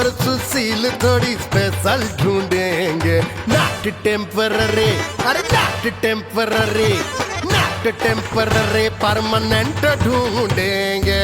पर सुशील थोड़ी स्पेशल ढूंढेंगे। नॉट टेम्पररी, अरे not temporary, not temporary, permanent ढूंढेंगे।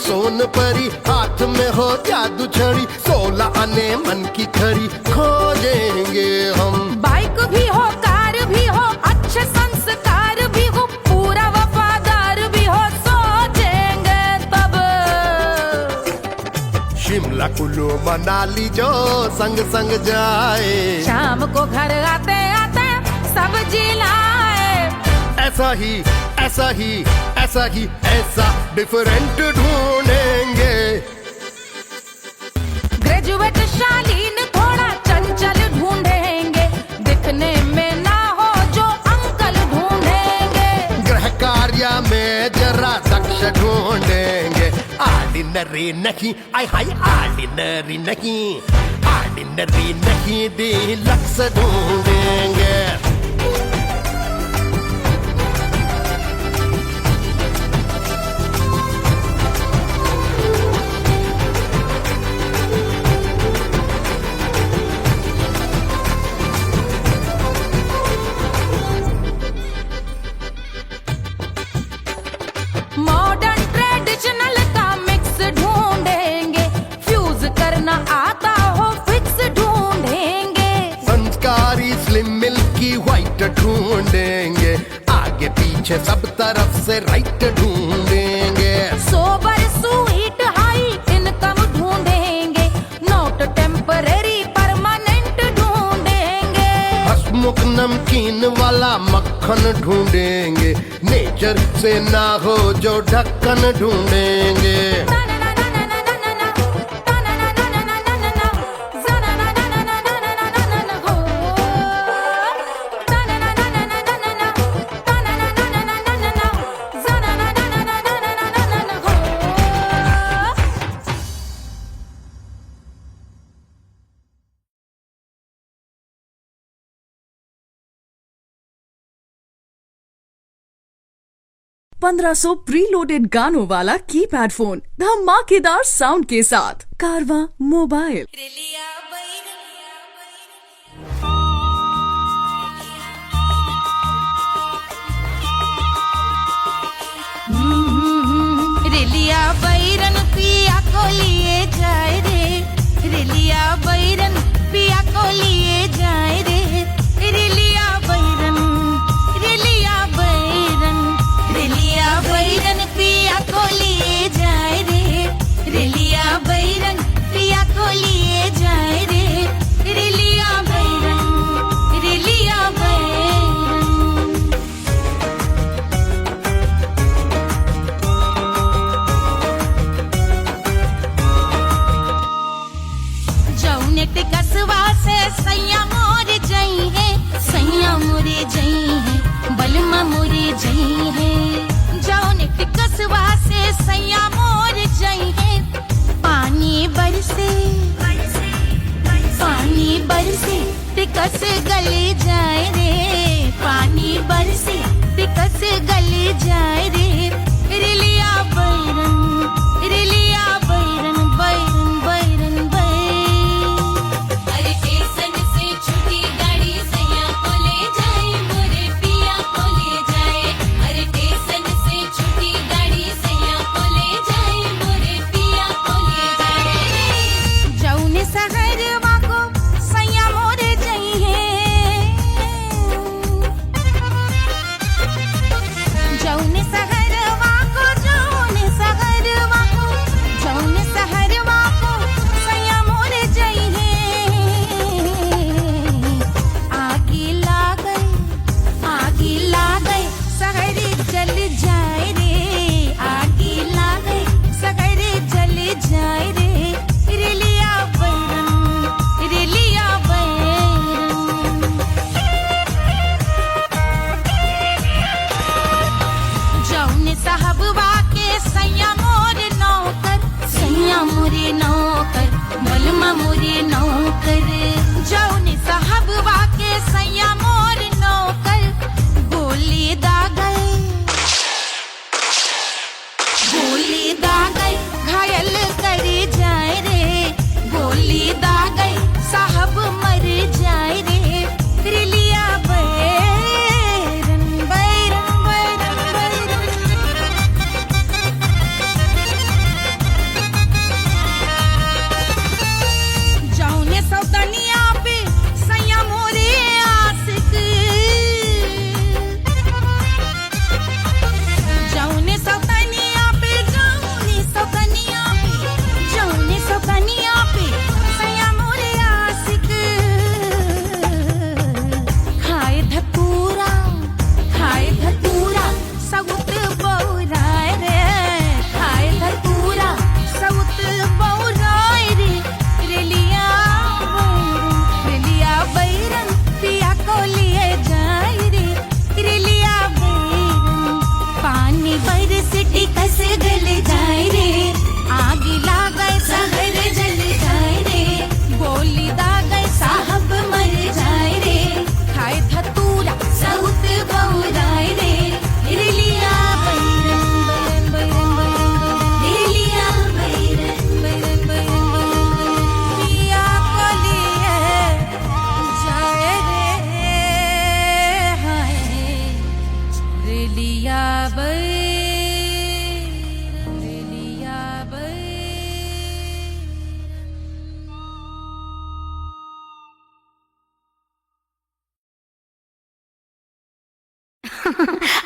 सोन परी, हाथ में हो जादू छड़ी, 16 आने मन की खरी खोजेंगे हम। बाइक भी हो, कार भी हो, अच्छे संस्कार भी हो, पूरा वफादार भी हो, सोचेंगे तब। शिमला कुल्लू मनाली जो संग संग जाए, शाम को घर आते आते सब्जी लाए। ऐसा ही ऐसा ही ऐसा ही ऐसा डिफरेंट ढूंढेंगे। ग्रेजुएट शालीन थोड़ा चंचल ढूंढेंगे, दिखने में ना हो जो अंकल ढूंढेंगे। गृह कार्य में जरा दक्ष ढूंढेंगे। ऑर्डिनरी नहीं, आय हाय ऑर्डिनरी नहीं, ऑर्डिनरी नहीं, डीलक्स ढूंढेंगे। मॉडर्न ट्रेडिशनल का मिक्स ढूंढेंगे, फ्यूज करना आता हो फिक्स ढूंढेंगे। संस्कारी स्लिम मिल्की व्हाइट ढूंढेंगे, आगे पीछे सब तरफ से राइट ढूंढेंगे। सोबर स्वीट हाई इनकम ढूंढेंगे, नॉट टेम्पररी परमानेंट ढूंढेंगे। हसमुख नमकीन वाला मक्खन ढूंढेंगे, नेचर से ना हो जो ढक्कन ढूंढेंगे। ₹1500 प्रीलोडेड गानों वाला कीपैड फोन धमाकेदार साउंड के साथ कारवा मोबाइल। रेलिया बैरन पिया को लिए जाए रे, रेलिया बैरन पिया को लिए जाए रे। रेलिया बैरन, रेलिया बैरन, रेलिया बैरन पिया को लिए जाए रे, रेलिया बैरन पिया को लिए जाए रे। रेलिया बैरन, रेलिया बैरन। जौनेट कसवा से सैया मोर जई है, सैया मोरे जई है, बलमा मोरे जई है। जौनेट कसवा से सैया मोर जई है, पानी बरसे, पानी बरसे टिकस गले जाए रे, पानी बरसे टिकस गले जाए रे। रेलिया बैरन, रेलिया बैरन, बैरन बैरन बैरन। अरे स्टेशन से छुट्टी गाड़ी सैया को ले जाए, मोरे पिया को ले जाए। अरे स्टेशन से छुट्टी गाड़ी सैया को ले जाए, मोरे पिया को ले जाए। जौने शहरवा को सैया मोरे जई है, जौने शहर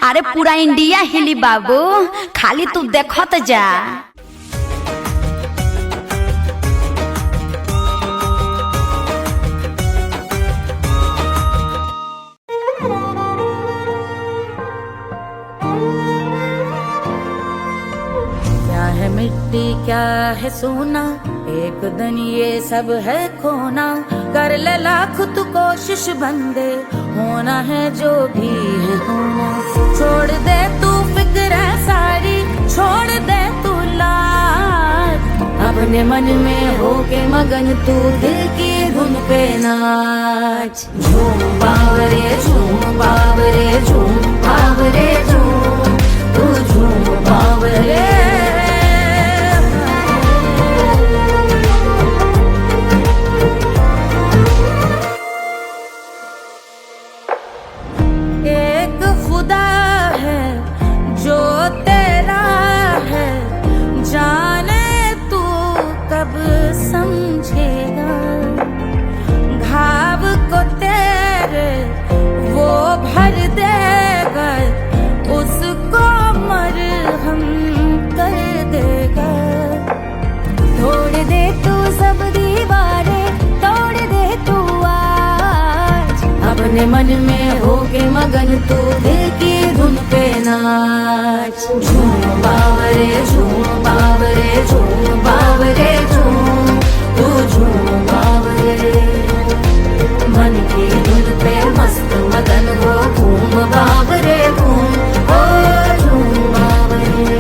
अरे पूरा इंडिया हिली बाबू, खाली तू देखत जा। क्या है मिट्टी क्या है सोना, एक दिन ये सब है खोना। कर ले लाख तू कोशिश बंदे, होना है जो भी है होना। छोड़ दे तू फिक्र सारी, छोड़ दे तू लाज। अपने मन में होके मगन तू दिल की धुन पे नाच। झूम बावरे झूम बावरे झूम बावरे झूम, तू झूम बावरे। एक खुदा है जो तेरा है, जाने तू कब समझेगा। घाव को तेरे वो भर देगा, उसको मरहम कर देगा। तोड़ दे तू सब दीवारें, तोड़ दे तू आज। अपने मन में होके मगन तू दिल की धुन पे नाच। झूम बावरे झूम बावरे झूम बावरे झूम, तू झूम बावरे। मन की धुन पे मस्त मगन हो, घूम बावरे घूम, ओ झूम बावरे।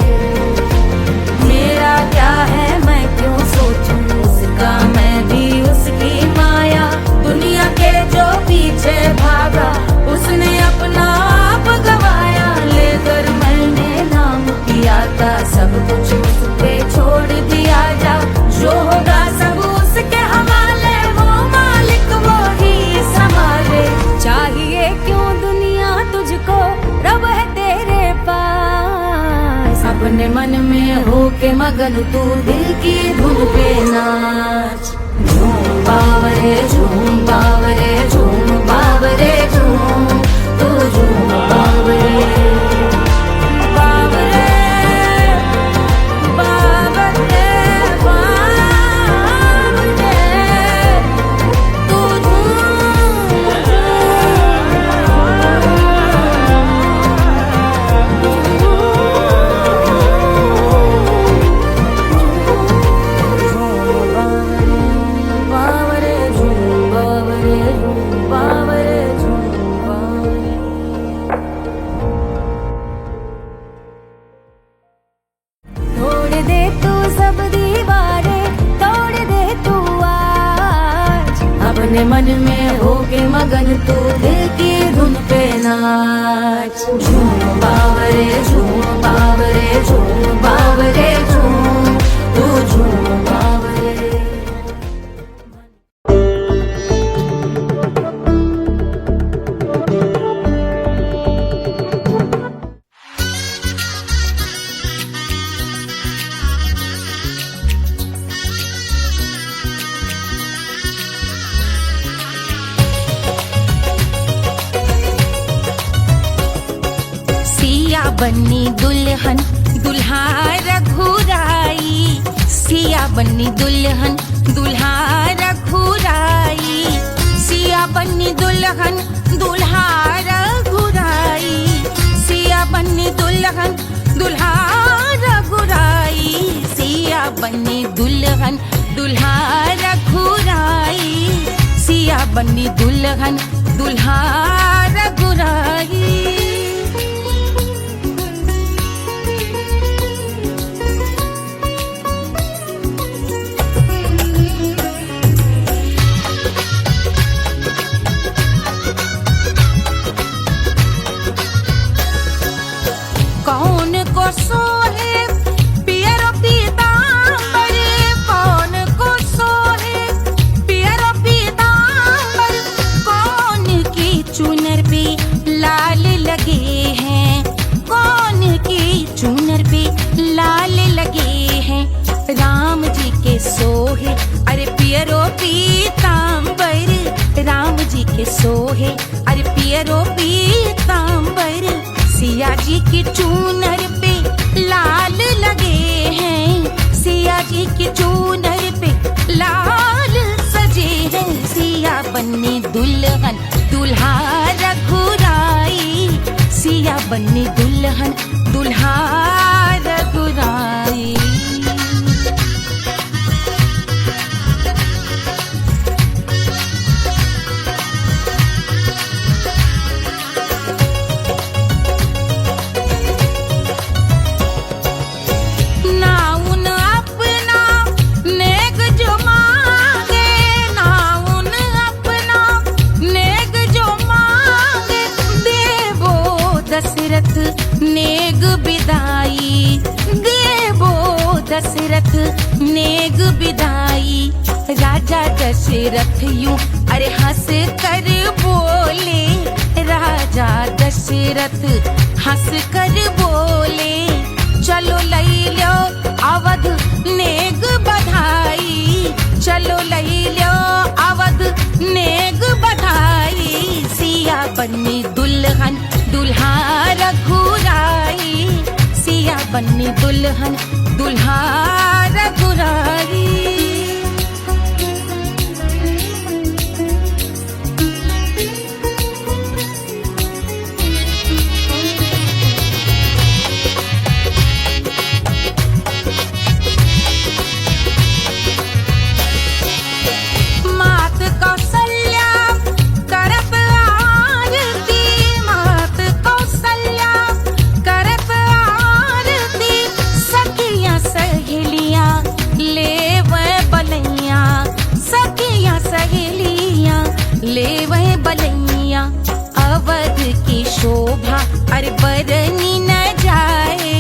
मेरा क्या है मैं क्यों सोचूं उसका, मैं भी उसकी माया। दुनिया के जो पीछे भागा, उसने अपना आप गवाया। लेकर मैंने नाम किया था, सब कुछ उस पे छोड़ दिया जा। जो होगा सब उसके हवाले, वो मालिक वो ही संभाले। चाहिए क्यों दुनिया तुझको, रब है तेरे पास। अपने मन में होके मगन तू दिल की धुन पे नाच। झूम बावरे झूम बावरे झूम बावरे झूम, तू झूम बावरे। बावरे बावरे बावरे, तू तोड़ दे तू सब दीवारें, तोड़ दे तू आज। अपने मन में होके मगन तू दिल की धुन पे नाच। झूम बावरे झूम बावरे झूम बावरे झूम, तू झूम बावरे। सिया बन्नी दुल्हन दुल्हा रघुराई, सिया बन्नी दुल्हन दुल्हा रघुराई। सिया बन्नी दुल्हन दुल्हा रघुराई, सिया बन्नी दुल्हन दुल्हा रघुराई। सिया बन्नी दुल्हन दुल्हा रघुराई, सिया बन्नी दुल्हन दुल्हा रघुराई। कौन को सोहे पियरो पीतांबर, कौन को सोहे पियरो पीतांबर। कौन की चुनर पे लाल लगे हैं, कौन की चुनर पे लाल लगे हैं। राम जी के सोहे अरे पियरो पीतांबर, राम जी के सोहे अरे पियरो पीतांबर। सिया जी की चूनर पे लाल लगे हैं, सिया जी की चूनर पे लाल सजे हैं। सिया बन्नी दुल्हन दुल्हा रघुराई, सिया बन्नी दुल्हन दुल्हा रघुराई। नेग बिदाई देवो दशरथ नेग बिदाई। राजा दशरथ यूं अरे हंस कर बोले, राजा दशरथ हंस कर बोले, चलो लई लो अवध नेग बधाई, चलो लई लो अवध नेग बधाई। सिया बन्नी दुल्हन दुल्हा रघुराई, सिया बन्नी दुल्हन दुल्हा रघुराई। ले वह बलैया अवध की शोभा अरे बरनी न जाए,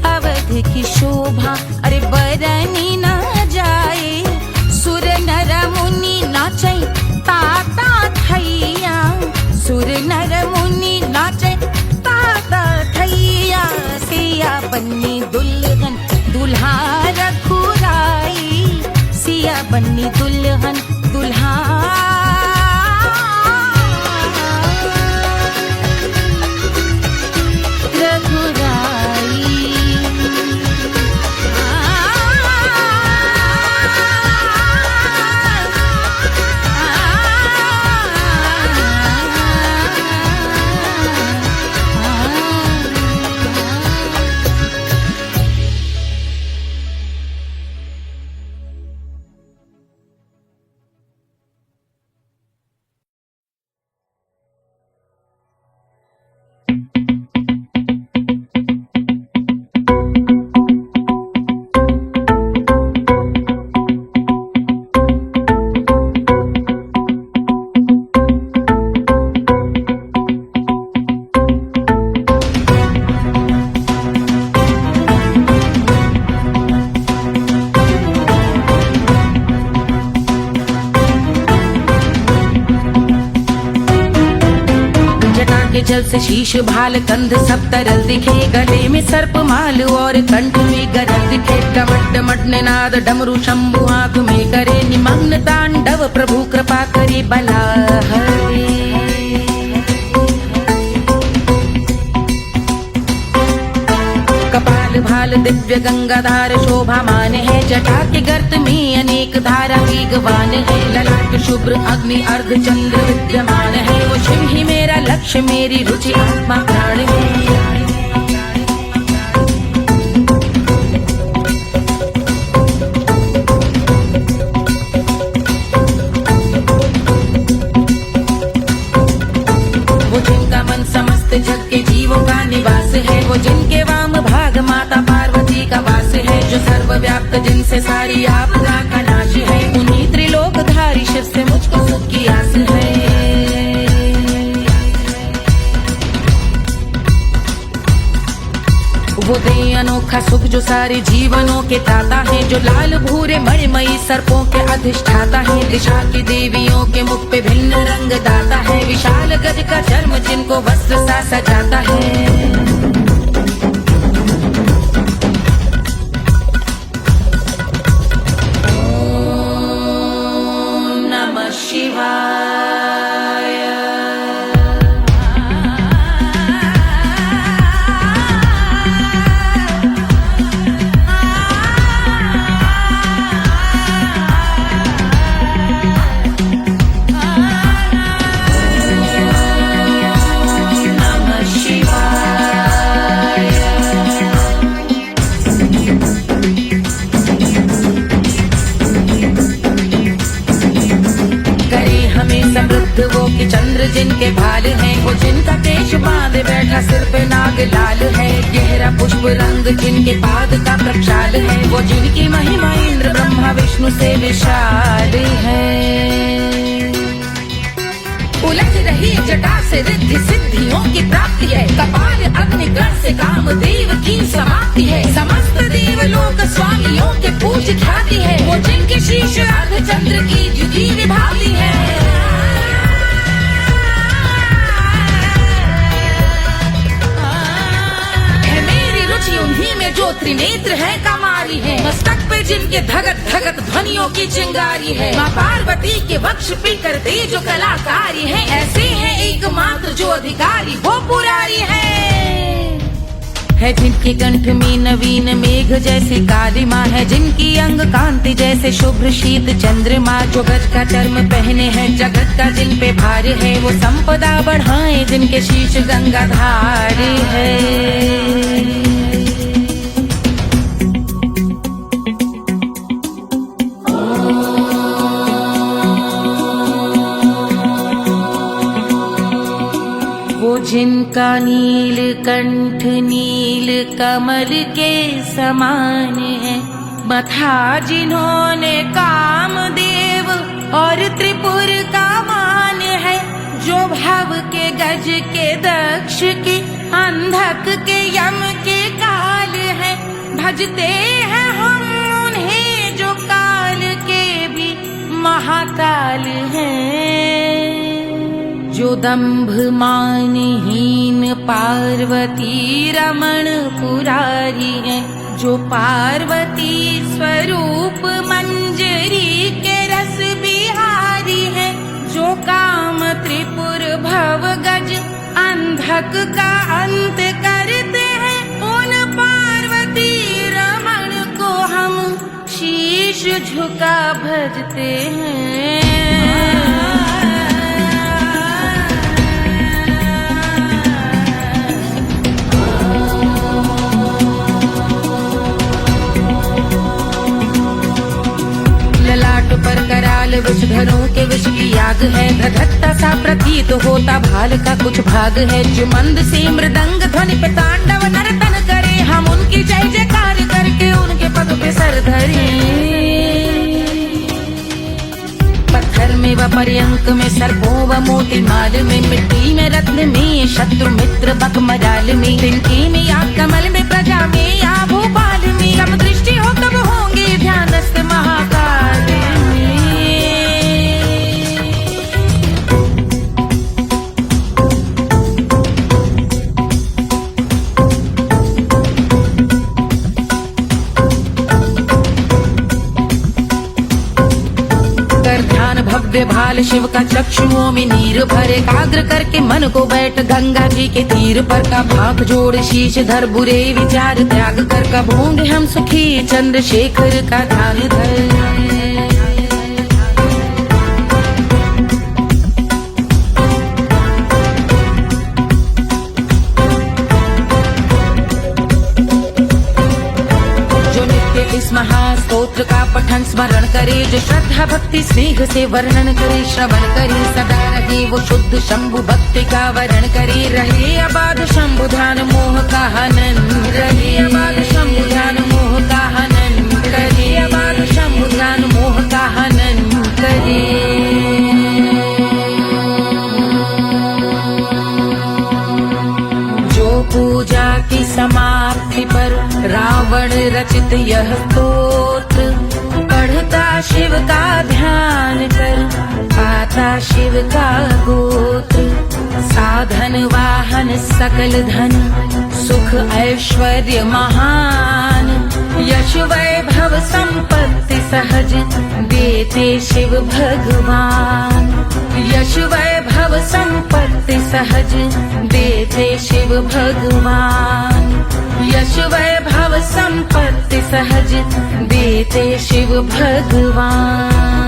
अवध की शोभा अरे बरनी न जाए। सुर नर मुनि नाचे ताता थैया, सुर नर मुनि नाचे ताता थैया। सिया बन्नी दुल्हन दुल्हा रघुराई, सिया बन्नी दुल्हन दुल्हा जल से शीश भाल कंध सब तरल दिखे, गले में सर्प माल और कंठ में गरल दिखे। डमट डमट निनाद डमरू शंभु आंख में करे निमग्न तांडव, प्रभु कृपा करे बला हरे। कपाल भाल दिव्य गंगाधार शोभामान है, जटा के गर्त में अनेक धारा वेगवान है। ललाट शुभ्र अग्नि अर्ध चंद्र विद्यमान है, वो शिव ही मेरा लक्ष्य मेरी रुचि आत्मा प्राण है। वो जिनका मन समस्त जग के जीवों का निवास है, वो जिनके वाम भाग माता पार्वती का वास है। जो सर्वव्याप्त जिनसे सारी आपदा का नाश है, उन्हीं त्रिलोकधारी शिव से मुझको सुख की आस है। वो दे अनोखा सुख जो सारे जीवनों के दाता है, जो लाल भूरे मणिमयी सर्पों के अधिष्ठाता है। दिशा की देवियों के मुख पे भिन्न रंग दाता है, विशाल गज का चर्म जिनको वस्त्र सा सजाता है। शिवाय जिनके भाल हैं, वो जिनका केश बांधे बैठा सिर पे नाग लाल है। गहरा पुष्प रंग जिनके पाद का प्रक्षाल है, वो जिनकी महिमा इंद्र ब्रह्मा विष्णु से विशाल है। उलझ रही जटा से रिद्धि सिद्धियों की प्राप्ति है, कपाल अग्निगण से कामदेव की समाप्ति है। समस्त देवलोक स्वामियों के पूज ख्याति है, वो जिनके शीश अर्धचंद्र की द्युति विभाती है। मेरी रुचि उन्हीं में जो त्रिनेत्र है कमारी है, मस्तक पे जिनके धगत धगत ध्वनियों की चिंगारी है। माँ पार्वती के वक्ष पे करते जो कलाकारी है, ऐसे हैं एकमात्र जो अधिकारी वो पुरारी है जिनके कंठ में नवीन मेघ जैसे काली माँ है, जिनकी अंग कांति जैसे शुभ्र शीत चंद्रमा। जो गज का चर्म पहने हैं जगत का जिन पे भार है, वो संपदा बढ़ाए जिनके शीश गंगाधार है। जिनका नील कंठ नील कमल के समान है, मथा जिन्होंने कामदेव और त्रिपुर का मान है। जो भव के गज के दक्ष के अंधक के यम के काल है, भजते हैं हम उन्हें जो काल के भी महाकाल हैं। जो दंभ मानहीन पार्वती रमण पुरारी है, जो पार्वती स्वरूप मंजरी के रस बिहारी है। जो काम त्रिपुर भव गज अंधक का अंत करते हैं, उन पार्वती रमण को हम शीश झुका भजते हैं। पर कराल विषधरों के विष की आग है, धधकता सा प्रतीत होता भाल का कुछ भाग है। जो मंद से मृदंग ध्वनि पे तांडव नर्तन करे, हम उनकी जय जयकार करके उनके पद पे सर धरे। पत्थर में व पर्यंक में सर्पों व मोती माल में, मिट्टी में रत्न में शत्रु मित्र बक मजाल में, तिनके में या कमल में प्रजा में या भोपाल में। जब दृष्टि हो तब होंगे ध्यानस्थ महाकाल में। भव्य भाल शिव का चक्षुओं में नीर भरे, एकाग्र करके मन को बैठ गंगा जी के तीर पर। का भाग जोड़ शीश धर बुरे विचार त्याग कर, कब होंगे हम सुखी चंद्रशेखर का ध्यान धर। महास्तोत्र का पठन स्मरण करे, जो श्रद्धा भक्ति स्नेह से वर्णन करे। श्रवण करे सदा रहे वो शुद्ध शंभु भक्ति का वरण करे। रहे अबाध शंभु ध्यान मोह का हनन, रहे अबाध शंभु ध्यान मोह का हनन करे। अबाध शंभु ध्यान मोह का हनन करे। पूजा की समाप्ति पर रावण रचित यह स्तोत्र, पढ़ता शिव का ध्यान कर पाता शिव का गोत्र। साधन वाहन सकल धन सुख ऐश्वर्य महान, यश वैभव संपत्ति सहज देते शिव भगवान। यश वैभव संपत्ति सहज देते शिव भगवान। यश वैभव संपत्ति सहज देते शिव भगवान।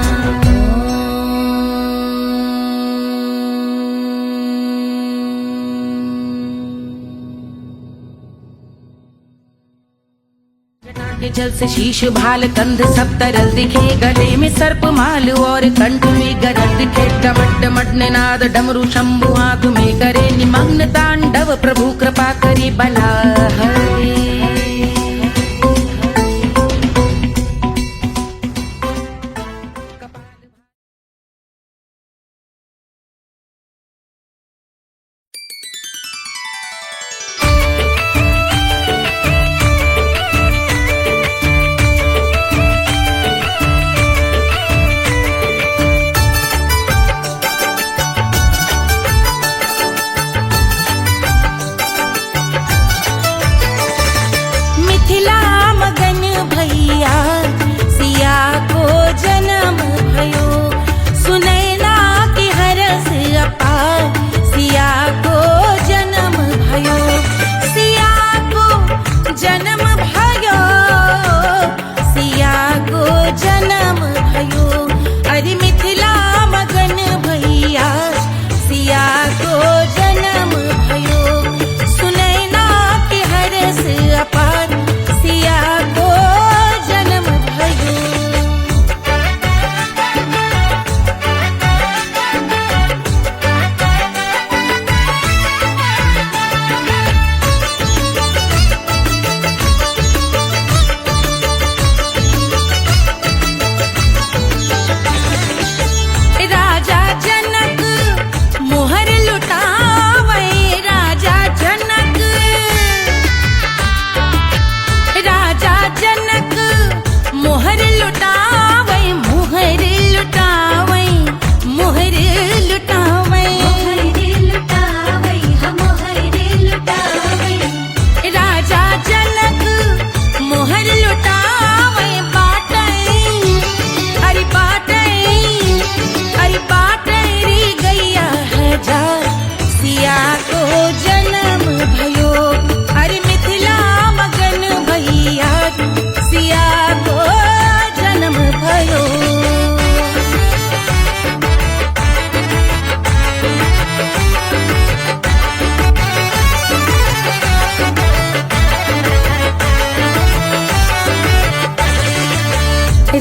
जल से शीश भाल कंध सब तरल दिखे, गले में सर्प माल और कंठ में गरज दिखे। डमट डमट निनाद डमरू शंभु हाथ में करे निमग्न तांडव, प्रभु कृपा करे बला हरे।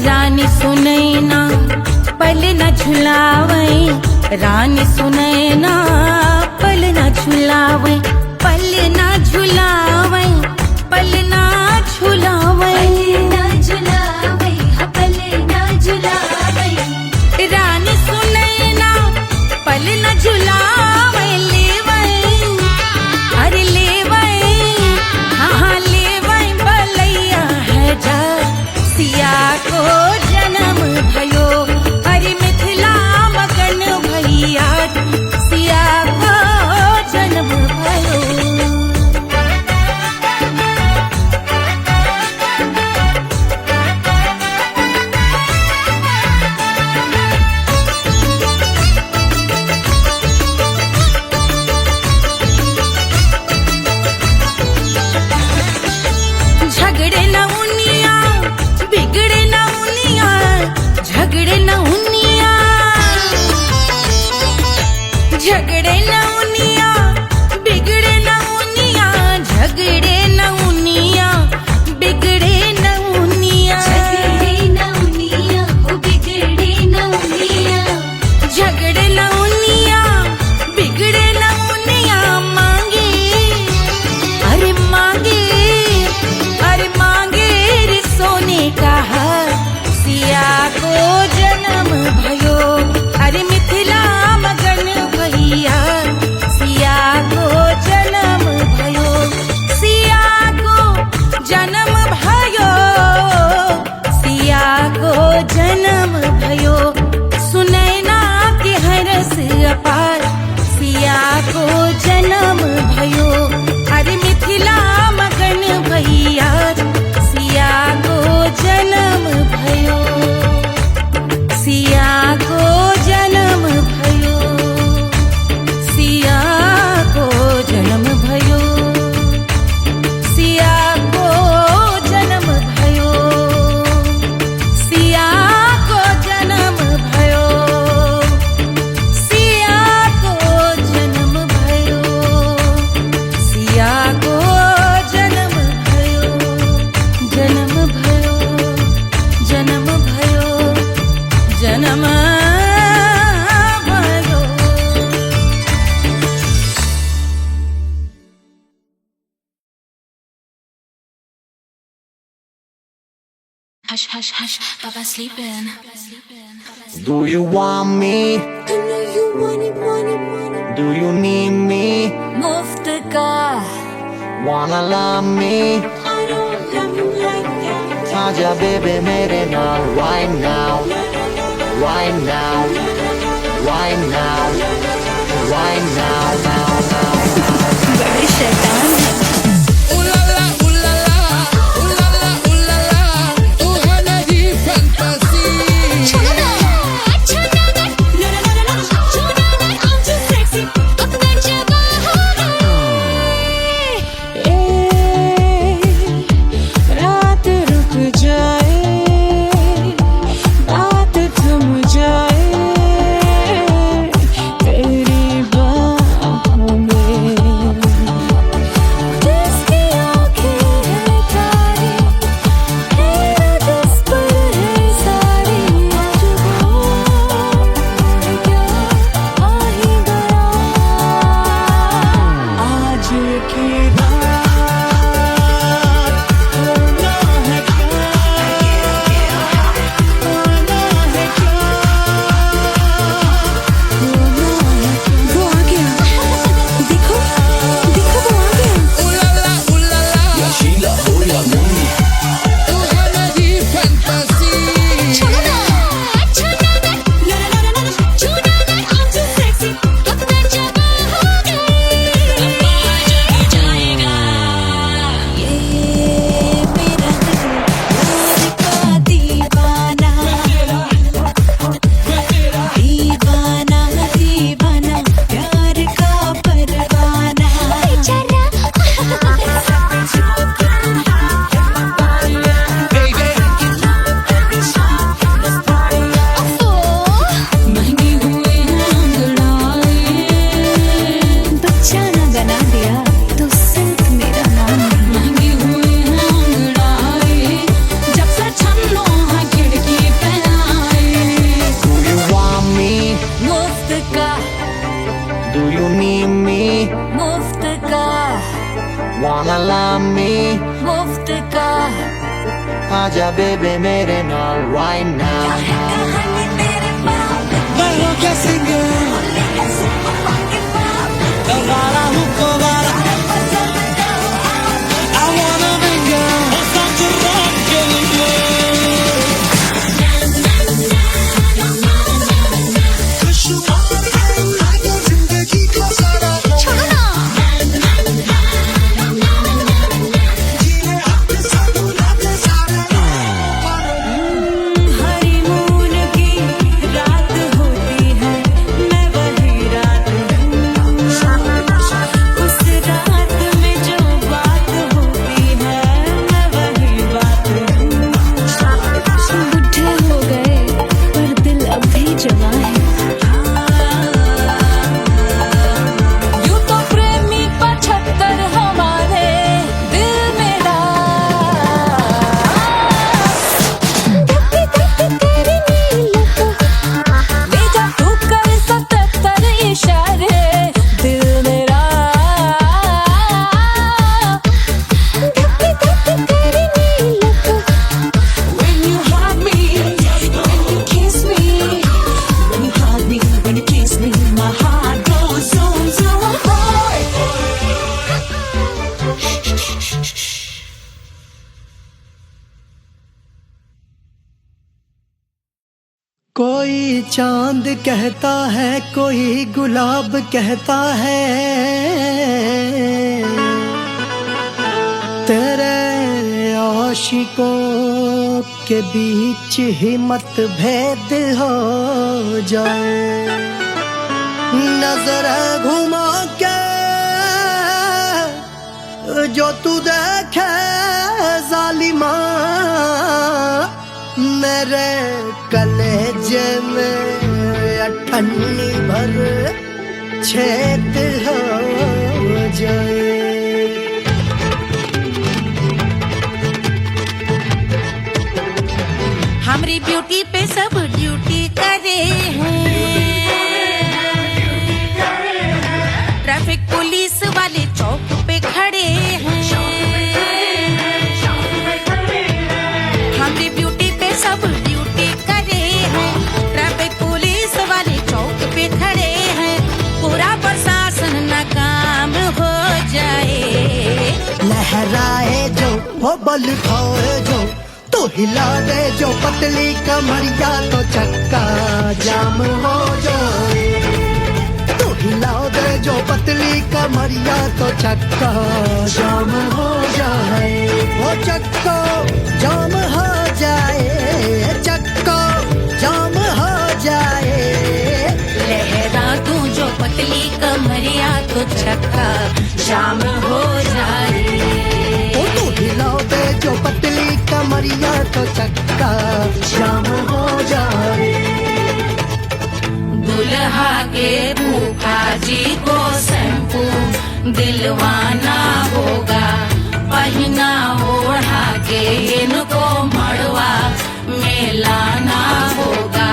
रानी सुनैना पल न झुलावे, रानी सुनैना पल न झुलावे, पल न झुलावे, पल न झुलावे, पल न झुलावे। रानी सुनैना पल न झुलावे, लेवै अरे लेवै हाँ लेवै बलैया है जा, सिया को जन्म भयो, अरे मिथिला मगन भैया, सिया को जन्म भयो। Hush, hush, hush, Papa sleeping. Do you want me? I know you want it. Do you need me? मुफ्त का Wanna love me? I don't love you like that. आजा baby मेरे नाल right now, right now, right now, right now, now, now. बड़े शैतान है. Wanna love me? मुफ्त का आजा baby मेरे नाल right now. मैं हूँ क्या सिंगर, वाला हूँ कोवाला. I wanna mingle, something wrong getting कोई चांद कहता है, कोई गुलाब कहता है, तेरे आशिकों के बीच ही मतभेद हो जाए. नजर घुमा के जो तू देखे जालिमा, मेरे कलेजे में अठन्नी भर छेद हो जाए. हमारी ब्यूटी पे सब ड्यूटी करे हैं. ट्रैफिक पुलिस वाले चौक पे खड़े हैं. हमारी ब्यूटी लहराए जो वो बल खाए जो, तो हिला दे जो पतली कमरिया तो चक्का जाम हो जाए। तो हिला दे जो पतली कमरिया तो चक्का जाम हो जाए। वो चक्का जाम हो जाए, चक्का जाम हो जाए। लहरा तू जो पतली कमरिया तो चक्का जाम हो जाए। ओ तू हिला दे जो पतली कमरिया तो चक्का जाम हो जाए। दुल्हा के फूफा जी को शैम्पू दिलवाना होगा, पहना ओढ़ा के इनको मड़वा में लाना होगा।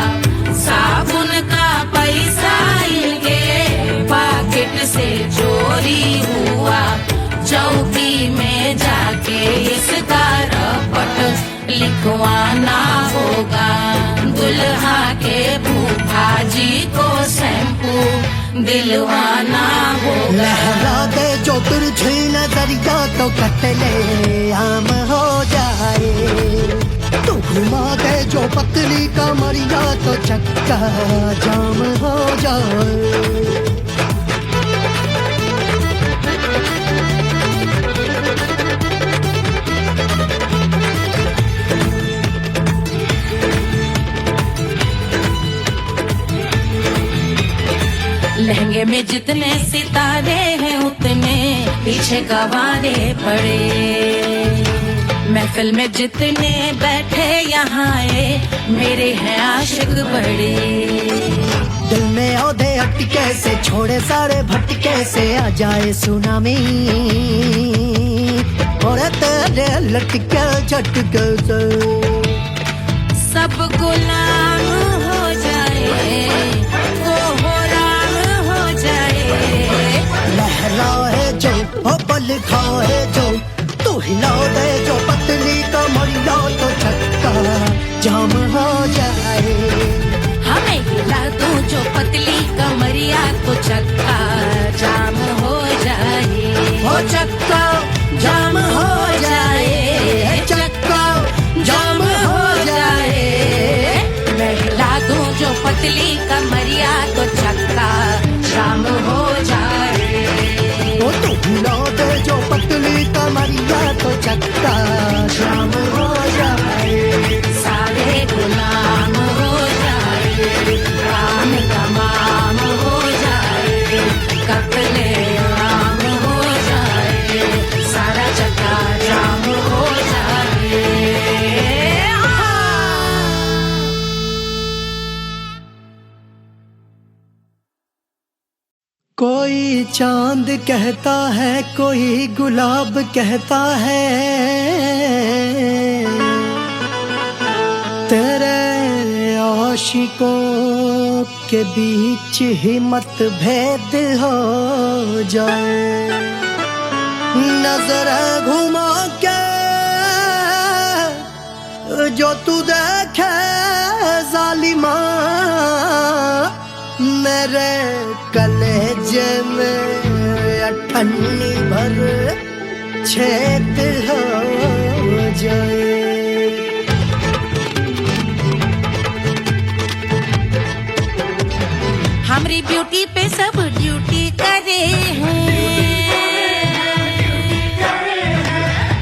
साबुन का पैसा इनके पॉकेट से चोरी हुआ, चौकी में जाके इसका रपट लिखवाना होगा। दुल्हा के फूफा जी को शैम्पू दिलवाना होगा। लहरा दे जो तिरछी नजरिया तो कतले आम हो जाए। तू घुमा दे जो पतली कमरिया तो चक्का जाम हो जाए। लहंगे में जितने सितारे हैं उतने पीछे गवारे पड़े। महफिल में जितने बैठे यहाँ आए मेरे हैं आशिक बड़े। दिल में औधे अटके से छोड़े सारे भटके से आ जाए सुनामी। और तेरे लटके झटके से सब गुलाम हो जाए, वो हो राम हो जाए। लहराए जो हो बल खाए जो, तू हिला दे जो पतली कमरिया तो चक्का जाम हो जाए। हमें हिला दो जो पतली कमरिया तो चक्का जाम हो जाए। वो चक्का जाम हो जाए, चक्का जाम हो जाए। मैं हिला दूं जो पतली कमरिया तो चक्का जाम हो जाए। वो तू हिला दे जो पतली कमरिया तो चक्का जाम हो जाए। सारे गुलाम हो जाए, राम तमाम हो जाए। कपले राम हो जाए, सारा चक्का जाम हो जाए। कोई चांद कहता है, कोई गुलाब कहता है, तेरे आशिकों के बीच ही मतभेद हो जाए। नजर घुमा के जो तू देखे जालिमा, मेरे कलेजे में अठन्नी भर छेद हो जाए। हमारी ब्यूटी पे सब ड्यूटी करे हैं।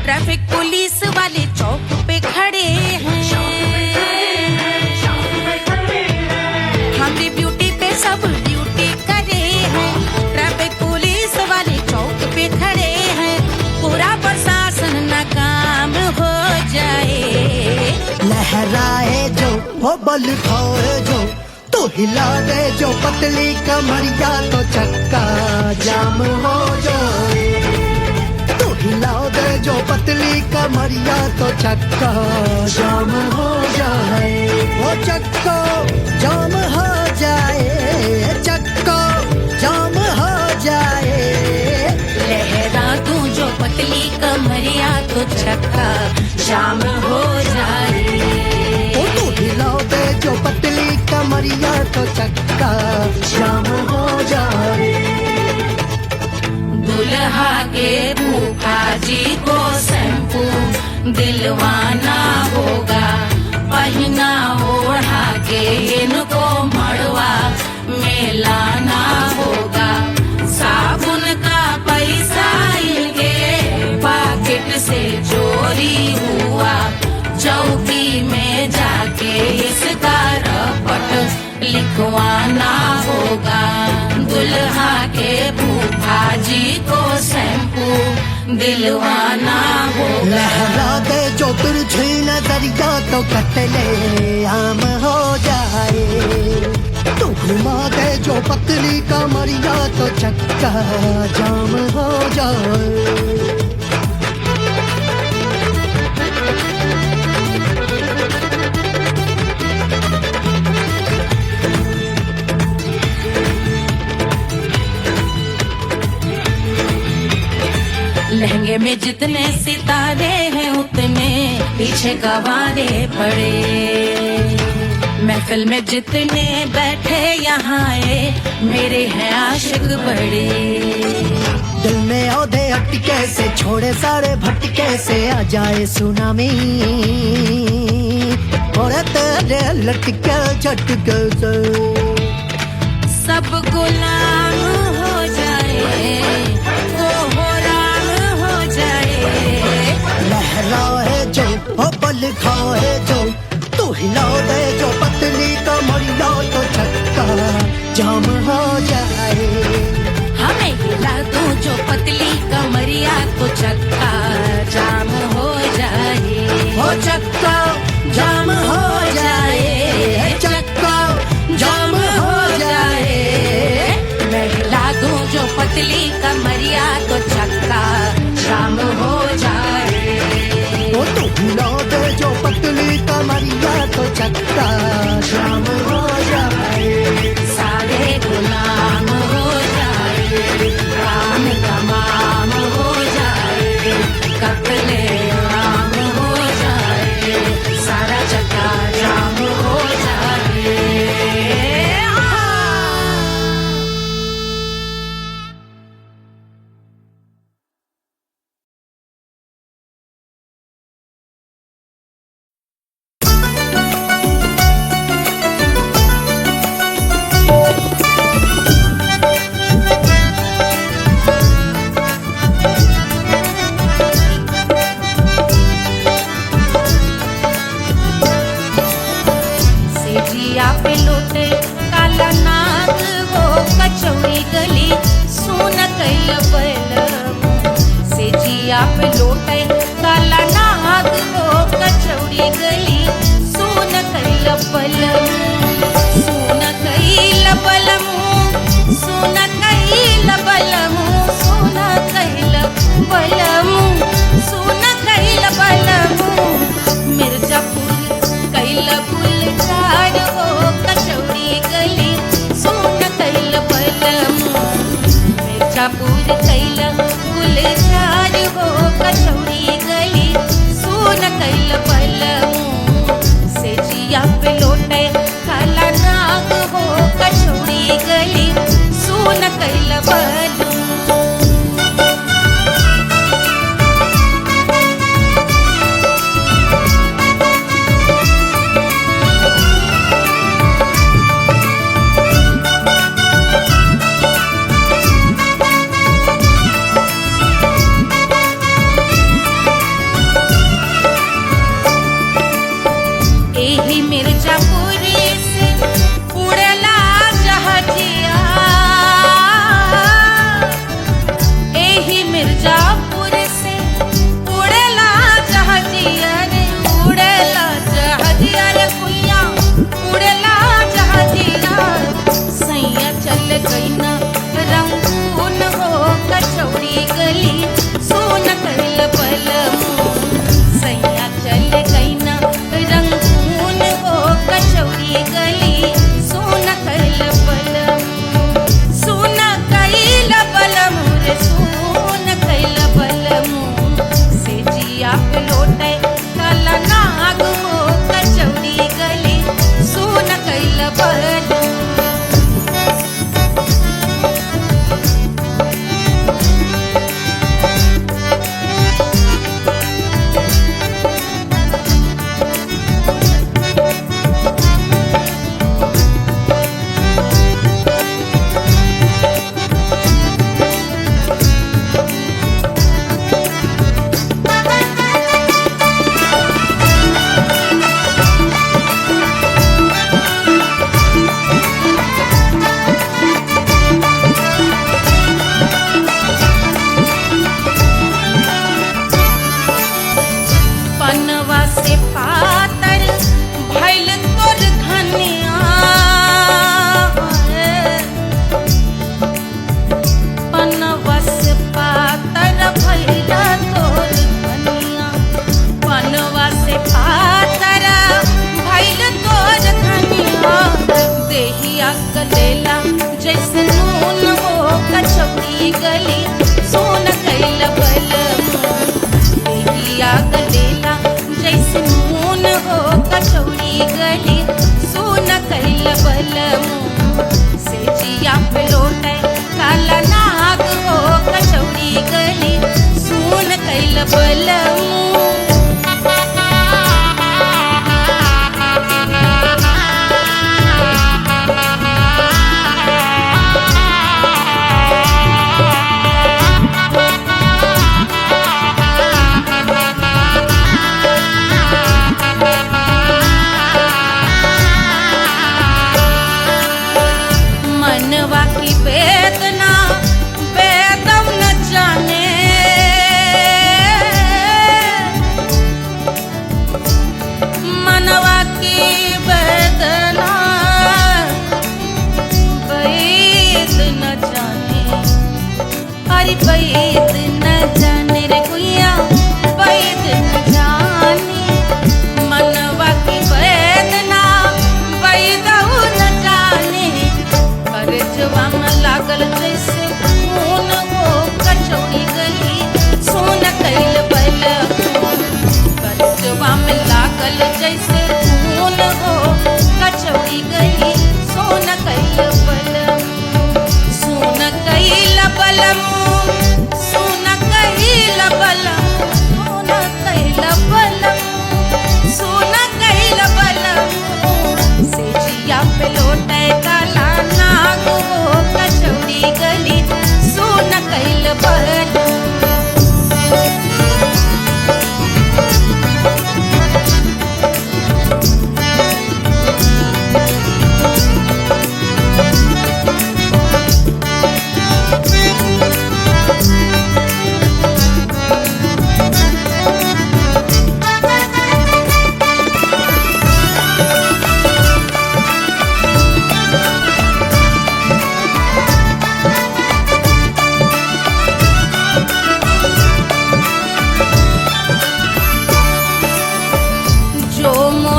ट्रैफिक पुलिस वाले चौक पे खड़े हैं। हमारी ब्यूटी पे सब ड्यूटी करे हैं। ट्रैफिक पुलिस वाले चौक पे खड़े हैं। पूरा प्रशासन नाकाम हो जाए। लहराए जो वो बल खाए जो, तो हिला दे जो पतली कमरिया तो चक्का जाम हो जाए। तो हिला दे जो पतली कमरिया तो चक्का जाम हो जाए। वो चक्का जाम हो जाए, चक्का जाम हो जाए। लहरा तू जो पतली कमरिया तो चक्का जाम हो जाए। ओ तू हिला दे जो पतली कमरिया तो चक्का जाम हो जाए। दुल्हा दुल्हा के फूफा जी को शैम्पू दिलवाना होगा, पहना ओढ़ा के इनको मड़वा में लाना होगा। साबुन का पैसा इनके पॉकेट से चोरी हुआ, चौकी में जाके इसका रपट लिखवाना होगा। दुल्हा के फूफा जी को शैम्पू दिलवाना होगा। लहरा दे जो तिरछी नजरिया तो कतले आम हो जाए, तू घुमा दे जो पतली कमरिया तो चक्का जाम हो जाए। लहंगे में जितने सितारे हैं उतने पीछे गवारे पड़े, महफिल में जितने बैठे यहाँ आए मेरे हैं आशिक बड़े। दिल में औधे अटके से छोड़े सारे भटके से आ जाए सुनामी, और तेरे लटके झटके से सब गुलाम हो जाए, लहराए जो हो बल खाए जो, तू हिला दे जो पतली कमरिया तो चक्का जाम हो जाए। हमें हिला दूं जो पतली कमरिया तो चक्का जाम हो जाए, हो चक्का जाम हो जाए, चक्का जाम हो जाए। मैं हिला दूं जो पतली कमरिया तो चक्का जाम हो जाए। वो तू हिला दे जो पतली कमरिया तो चक्का जाम हो जाए। सारे गुलाम हो जाए, काम तमाम हो जाए, कत्ले आम हो जाए, सारा चक्का जाम हो जाए। पे लौटे काला नाग वो कचौड़ी गली सुन कैल बलम से जिया पे लौटे काला नाग वो कचौड़ी गली सुन कैल बलम, सुन कैल बलम, सुन कैल बलम, सुन कैल बलम, सुन कैल बलम। मिर्जापुर कैल गुलजार हो कचौड़ी गली सुन कैल बलम, मिर्जापुर कैल गुलजार हो कचौड़ी गली सुन कैल बलम से जिया पे लौटे काला नाग हो कचौड़ी गली सुन कैल बलम।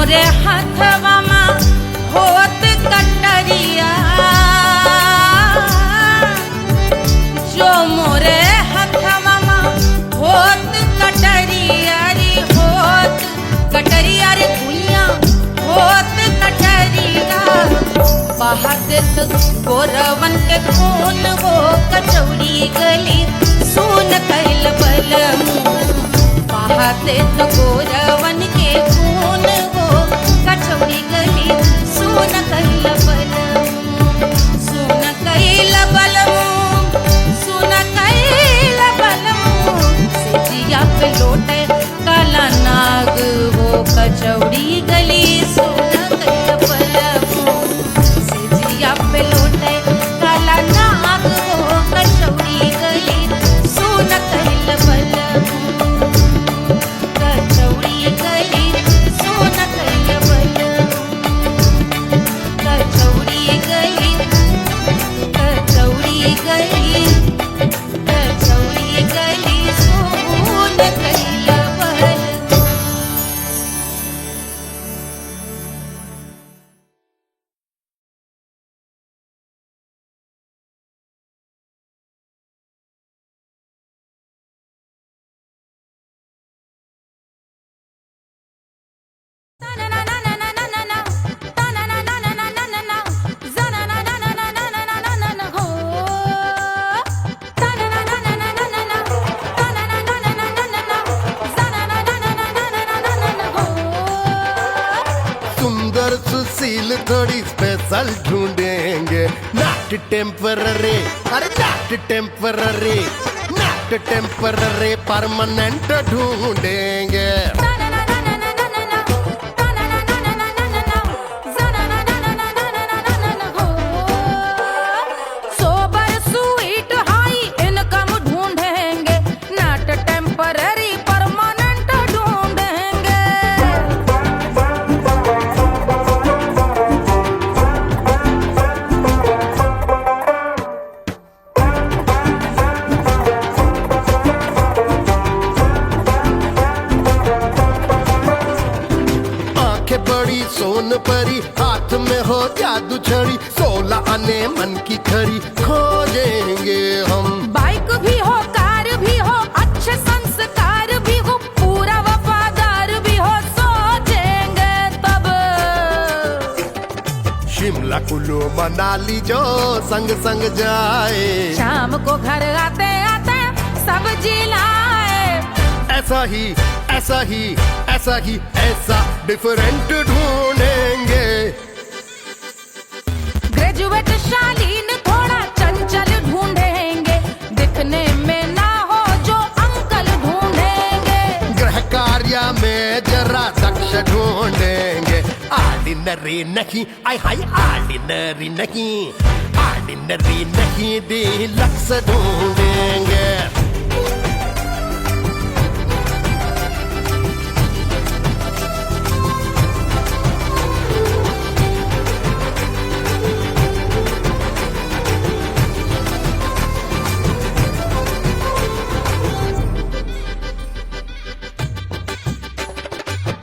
मोरे हाथवा मा होत कटरिया, जो मोरे हाथवा मा होत कटरिया रे, होत कटरिया रे भुइया होत कटरिया, बहा देत गोरवन के खून वो कचौड़ी गली सुन कैल बलमू, बहा देत गोरवन के खून वो कचौड़ी गली सुन कैल बलमू, सुन कैल बलमू, सुन कैल बलमू, सिजिया पे लोटे काला नाग वो कचौड़ी गली सुन कैल बलमू, सिजिया पे लोटे काला नाग वो कचौड़ी गली सुन कैल बलमू, कचौड़ी गली सुन कैल बलमू, कचौड़ी गली, कचौड़ी गली, कचौड़ी गली सुन कैल बलमू। सुंदर सुशील थोड़ी स्पेशल ढूंढेंगे, नॉट टेम्पररी, अरे not temporary, not temporary, permanent ढूंढेंगे। सोबर स्वीट हाई इनकम ढूंढेंगे, नॉट टेम्पररी परमानेंट ढूंढेंगे। आंखें बड़ी सोन परी, हाथ में हो जादू छड़ी, 16 आने मन की खरी खोजेंगे हम। बाइक भी हो, कार भी हो, अच्छे संस्कार भी हो, पूरा वफादार भी हो, सोचेंगे तब। शिमला कुल्लू मनाली जो संग संग जाए, शाम को घर आते आते सब्जी लाए, ऐसा ही ऐसा ही ऐसा ही ऐसा डिफरेंट ढूंढेंगे। ग्रेजुएट शालीन थोड़ा चंचल ढूंढेंगे, दिखने में ना हो जो अंकल ढूंढेंगे। गृह कार्य में जरा दक्ष ढूंढेंगे, ऑर्डिनरी नहीं, आई हाय ऑर्डिनरी नहीं, ऑर्डिनरी नहीं, डीलक्स ढूंढेंगे।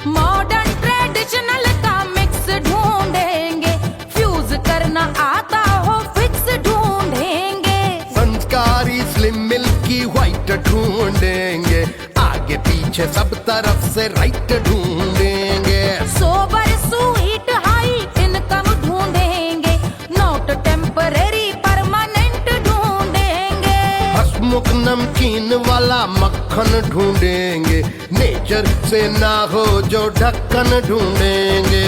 मॉडर्न ट्रेडिशनल का मिक्स ढूंढेंगे, फ्यूज करना आता हो फिक्स ढूंढेंगे। संस्कारी स्लिम मिल्की व्हाइट ढूंढेंगे, आगे पीछे सब तरफ से राइट ढूंढेंगे। सोबर स्वीट हाई इनकम ढूंढेंगे, नॉट टेम्पररी परमानेंट ढूंढेंगे। हसमुख नमकीन वाला मक्खन ढूंढेंगे, नेचर से ना हो जो ढक्कन ढूंढेंगे।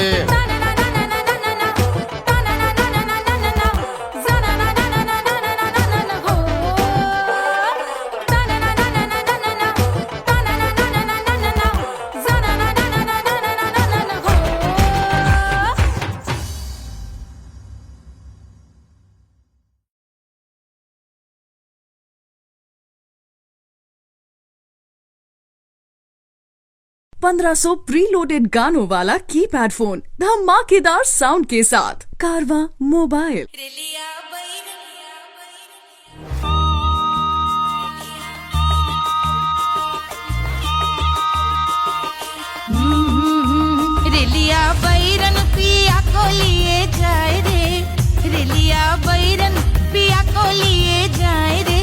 ₹1500 प्रीलोडेड गानों वाला कीपैड फोन धमाकेदार साउंड के साथ कारवा मोबाइल। रिलिया को लिए जाए रे, रिलिया बैरन पिया को लिए जाए रे,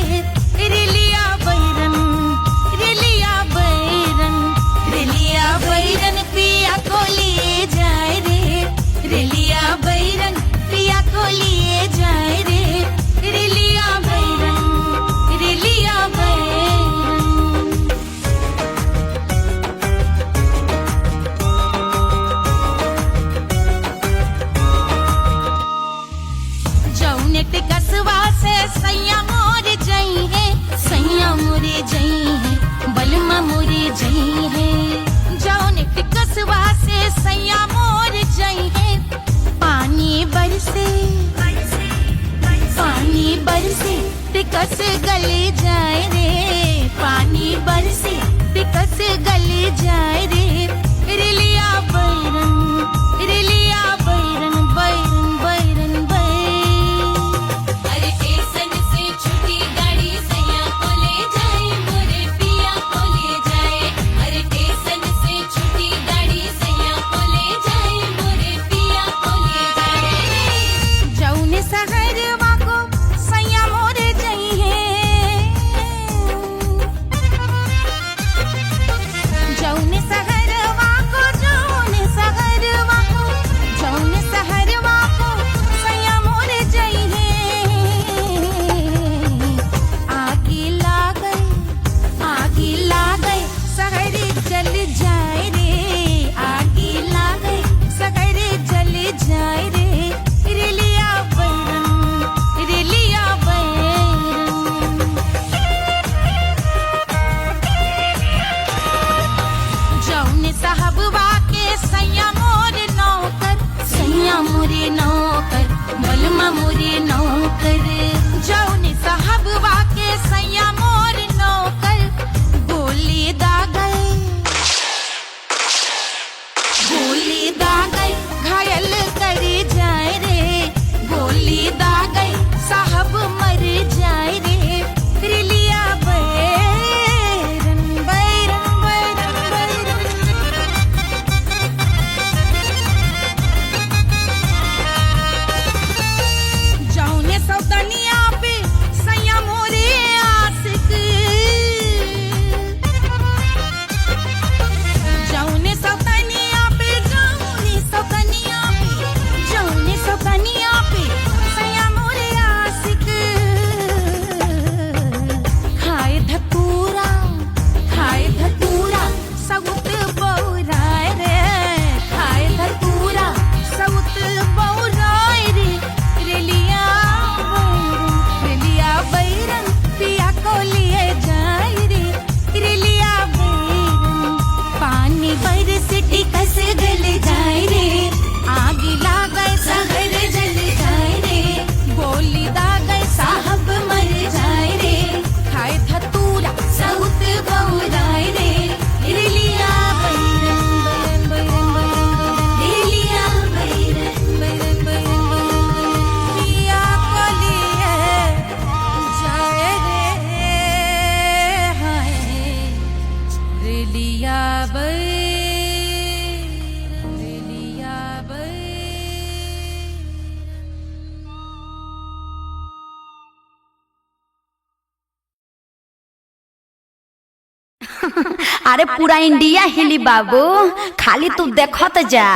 रिलिया बैरन, रिलिया बैरन, रिलिया बैरन पिया को लिए जाए रे, रिलिया बैरन पिया को लिए जाए रे, रिलिया बैरन, रिलिया बैरन। जौने टिकसवा से सैया मोर जई है, सैया मोरे जई है, बलमा मोरे जई है। जौने टिकसवा से सैया मोर जई है, पानी बरसे, पानी बरसे टिकस गले जाए रे, पानी बरसे टिकस गले जाए रे, रिलिया बैरन, रिलिया बैरन, बैरन बैरन बैरन। अरे स्टेशन से छुट्टी गाड़ी सैया को ले जाए, मोरे पिया को ले जाए, अरे स्टेशन से छुट्टी गाड़ी सैया को ले जाए, मोरे पिया को ले जाए। जौने सहरवा को सैया मोरे जई है, जौने सहरवा को, जौने सहरवा को, जौने सहरवा को सैया मोरे जई है। आगी लागल, आगी लागल सहर जल जाए रे, आगी लागल सहर जल जाए रे, रिलिया बैरन, रिलिया बैरन। जौने साहबवा के सैया मोरे नौकर, सैया मोरे नौकर, बलमा मोरे नौकर। जौने साहबवा के सैया मोरे नौकर, गोली दागल, गोली दागल घायल करे जाए रे, गोली दागल साहब मर जाए रे, रिलिया बैरन, बैरन बैरन बैरन। जौने सौतनिया पे सैया मोरे आशिक, जौने सौतनिया पे, जौने सौतनिया पे, जौने सौतनिया पे सैया मोरे आशिक। खाए धतूरा, खाए धतूरा सउत बौराए रे, खाए धतूरा सउत बौराए रे, रिलिया बैरन, रिलिया बैरन पिया को लिए जाए रे, रिलिया बैरन। पानी बरस टिकस गल जाए रे, आग लागल सहर जल जाए रे, गोली दागल साहब मर जाए रे, खाए धतूरा सउत बौराए रे, रिलिया बैरन, बैरन बैरन बैरन, रिलिया बैरन, बैरन बैरन बैरन। पिया को लिए जाए रे, हाय रिलिया बैरन, रिलिया बैरन। अरे पूरा इंडिया हिली बाबू, खाली तू देखत जा।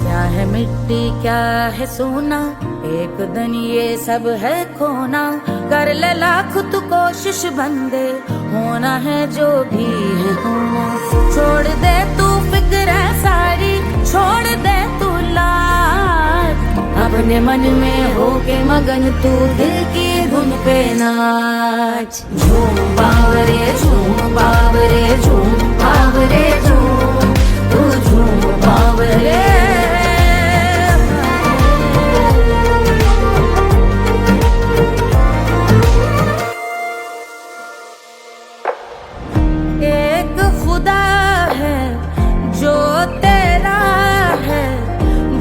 क्या है मिट्टी क्या है सोना, एक दिन ये सब है खोना, कर ले लाख तू कोशिश बंदे, होना है जो भी है होना। छोड़ दे तू फिक्र सारी, छोड़ दे तू लाज, अपने मन में होके मगन तू दिल की धुन पे नाच। झूम बावरे झूम बावरे झूम बावरे झूम, तू झूम बावरे।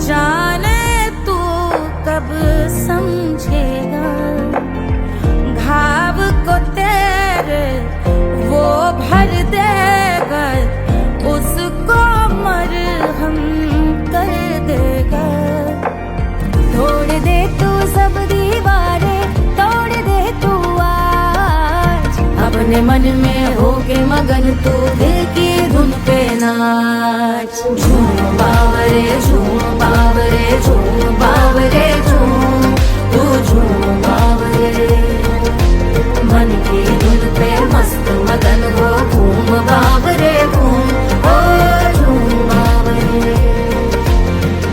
जाने तू मन में होके मगन तू दिल की धुन पे नाच। झूम बावरे झूम बावरे झूम बावरे झूम, तू झूम बावरे। मन की धुन पे मस्त मगन हो घूम बावरे घूम, ओ झूम बावरे।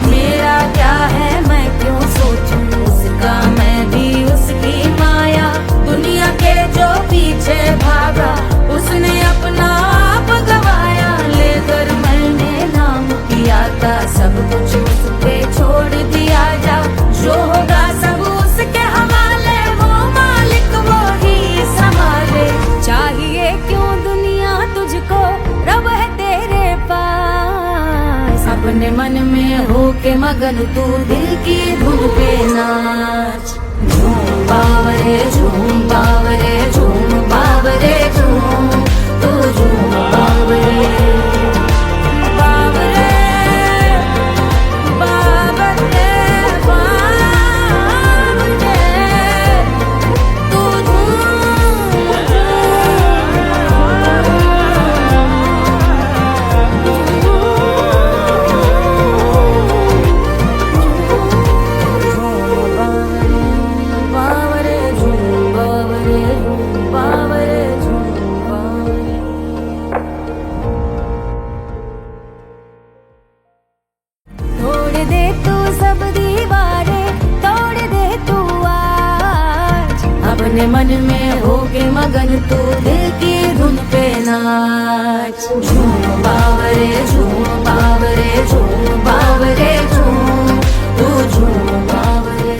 मेरा क्या है मैं क्यों सोचूं उसका, मैं भी उसकी माया। दुनिया के जो पीछे भागा उसने अपना आप गवाया। लेकर मैंने नाम किया था सब कुछ उस पे छोड़ दिया जा। जो होगा सब उसके हवाले, वो मालिक वो ही संभाले। चाहिए क्यों दुनिया तुझको, रब है तेरे पास। अपने मन में होके मगन तू दिल की धुन पे नाच। झूम बावरे झूम बावरे झूम बावरे झूम, तू झूम बावरे। बावरे बावरे बावरे, तू बावरे झूम बावरे झूम बावरे झूम बावरे। तोड़ दे तू सब दीवारें, तोड़ दे तू आज। अपने मन में होके मगन तू दिल की धुन पे नाच। झूम बावरे झूम बावरे झूम बावरे झूम, तू झूम बावरे।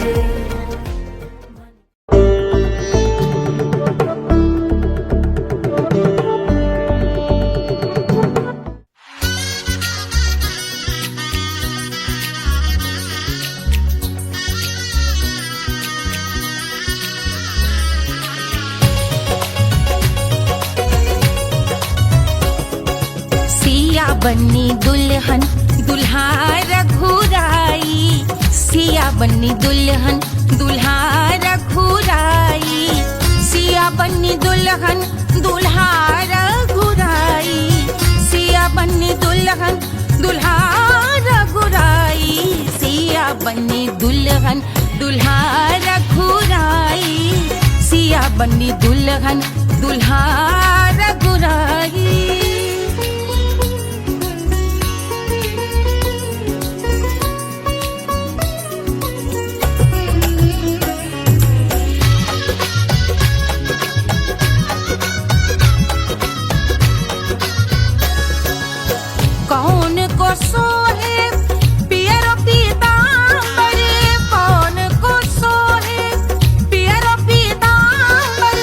सिया बन्नी दुल्हन दुल्हा रघुराई, सिया बन्नी दुल्हन दुल्हा रघुराई। सिया बन्नी दुल्हन दुल्हा रघुराई, सिया बन्नी दुल्हन दुल्हा रघुराई। सिया बन्नी दुल्हन दुल्हा रघुराई, सिया बन्नी दुल्हन दुल्हा रघुराई। कौन को सोहे पियरो पीतांबर, कौन को सोहे पियरो पीतांबर।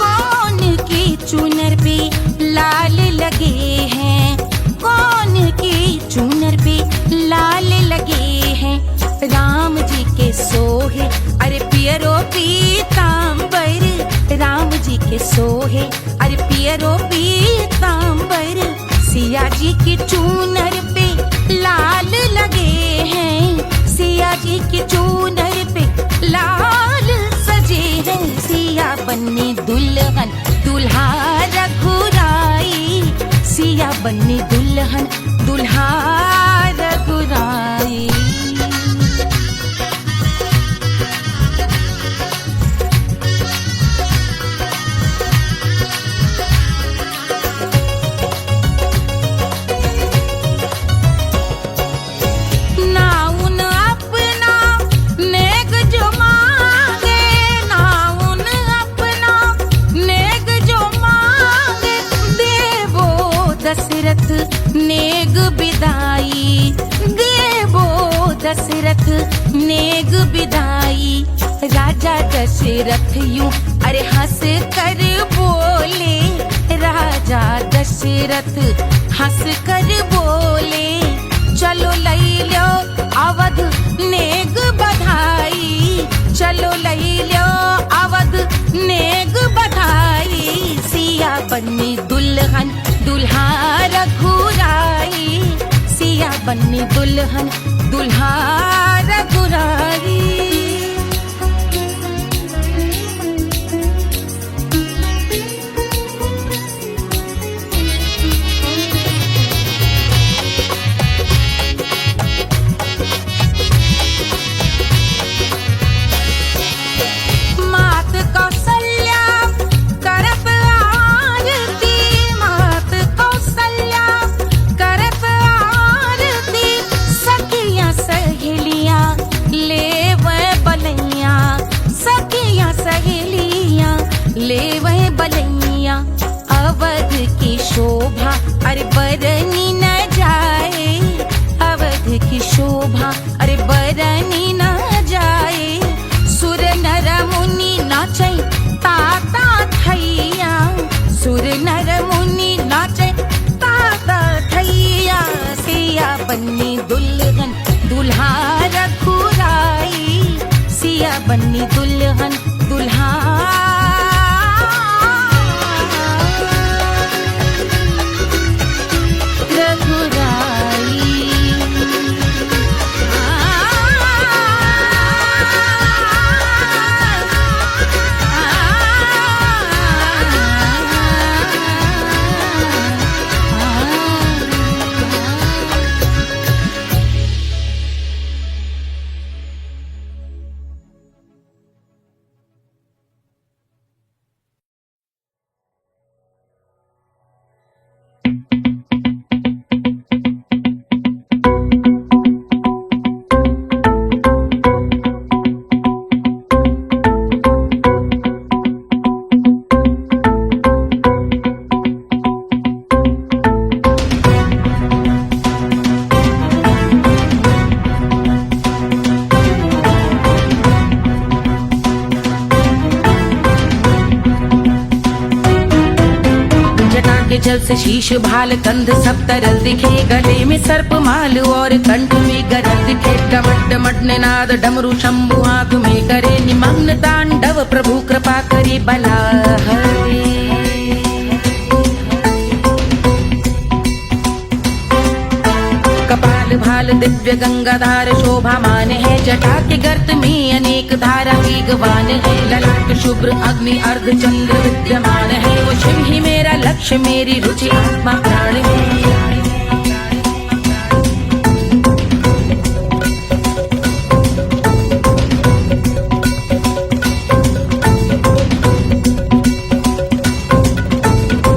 कौन की चुनर पे लाल लगे हैं, कौन की चुनर पे लाल लगे हैं। राम जी के सोहे अरे पियरो पीतांबर, राम जी के सोहे अरे पियरो पीतांबर। सिया जी की चूनर पे लाल लगे हैं, सिया जी की चूनर पे लाल सजे हैं। सिया बन्नी दुल्हन दुल्हा रघुराई, सिया बन्नी दुल्हन दुल्हा रघुराई। नाउन अपना नेग जो मांगे, नाउन अपना नेग जो मांगे। देवो दशरथ नेग बिदाई, देवो दशरथ नेग बिदाई। राजा दशरथ यूं अरे हंस कर बोले, राजा दशरथ हंस कर बोले। चलो लई लो अवध नेग बधाई, चलो लई लो अवध नेग बधाई। सिया बन्नी दुल्हन दुल्हा रघुराई, सिया बन्नी दुल्हन दुल्हा रघुराई। बिसरनी न जाए। सुर नर मुनि नाचै ताता थैया, सुर नर मुनि नाचै ताता थैया। सिया बन्नी दुल्हन दुल्हा रघुराई, सिया बन्नी दुल्हन दुल्हा जल से शीश भाल कंध सब तरल दिखे, गले में सर्प माल और कंठ में गरल दिखे। डमट डमट निनाद डमरू शंभु आंख में करे निमग्न तांडव, प्रभु कृपा करे बला हरे। कपाल भाल दिव्य गंगाधार शोभामान है, जटा के गर्त में अनेक धारा वेगवान है। ललाट शुभ्र अग्नि अर्ध चंद्र विद्यमान है, वो शिव ही मेरा लक्ष्य मेरी रुचि आत्मा प्राण है।